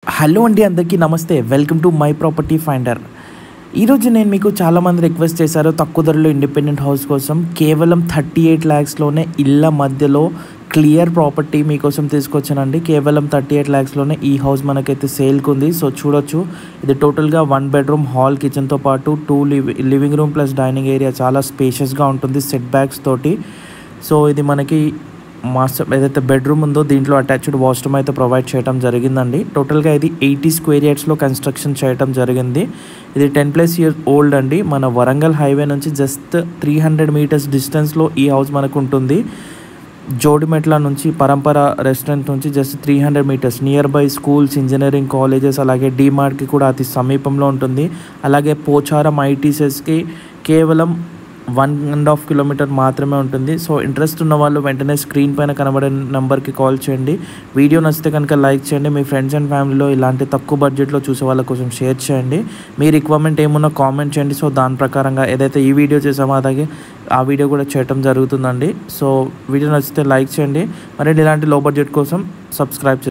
Hello అండి, అందరికీ నమస్తే. Welcome to my property finder. ఈరోజు నేను మీకు చాలామంది రిక్వెస్ట్ చేశారు తక్కువ ధరలో ఇండిపెండెంట్ హౌస్ కోసం. కేవలం 38 lakhsలోనే ఇళ్ళ మధ్యలో క్లియర్ ప్రాపర్టీ మీకోసం తీసుకొచ్చానండి. కేవలం 38 lakhsలోనే ఈ హౌస్ మనకైతే సేల్కి ఉంది. సో చూడొచ్చు, ఇది టోటల్గా 1 bedroom హాల్ కిచెన్తో పాటు 2 living room plus dining area. చాలా స్పేషియస్గా ఉంటుంది సెట్ బ్యాక్స్ తోటి. సో ఇది మనకి మాస్టర్ ఏదైతే బెడ్రూమ్ ఉందో దీంట్లో అటాచ్డ్ వాష్రూమ్ అయితే ప్రొవైడ్ చేయడం జరిగిందండి. టోటల్గా ఇది 80 square yardsలో కన్స్ట్రక్షన్ చేయడం జరిగింది. ఇది 10+ years ఓల్డ్ అండి. మన వరంగల్ హైవే నుంచి జస్ట్ 300 meters డిస్టెన్స్లో ఈ హౌస్ మనకు ఉంటుంది. జోడిమెట్ల నుంచి పరంపర రెస్టారెంట్ నుంచి just 300 meters. Near by schools, engineering colleges, అలాగే డీమార్ట్కి కూడా అతి సమీపంలో ఉంటుంది. అలాగే పోచారం ఐటీసెస్కి కేవలం 1.5 kilometer మాత్రమే ఉంటుంది. సో ఇంట్రెస్ట్ ఉన్న వాళ్ళు వెంటనే స్క్రీన్ పైన కనబడే నెంబర్కి కాల్ చేయండి. వీడియో నచ్చితే కనుక లైక్ చేయండి. మీ ఫ్రెండ్స్ అండ్ ఫ్యామిలీలో ఇలాంటి తక్కువ బడ్జెట్లో చూసే వాళ్ళ కోసం షేర్ చేయండి. మీ రిక్వైర్మెంట్ ఏమున్నా కామెంట్ చేయండి. సో దాని ప్రకారంగా ఏదైతే ఈ వీడియో చేసామో అలాగే ఆ వీడియో కూడా చేయడం జరుగుతుందండి. సో వీడియో నచ్చితే లైక్ చేయండి. మరి ఇలాంటి లో బడ్జెట్ కోసం సబ్స్క్రైబ్ చేయండి.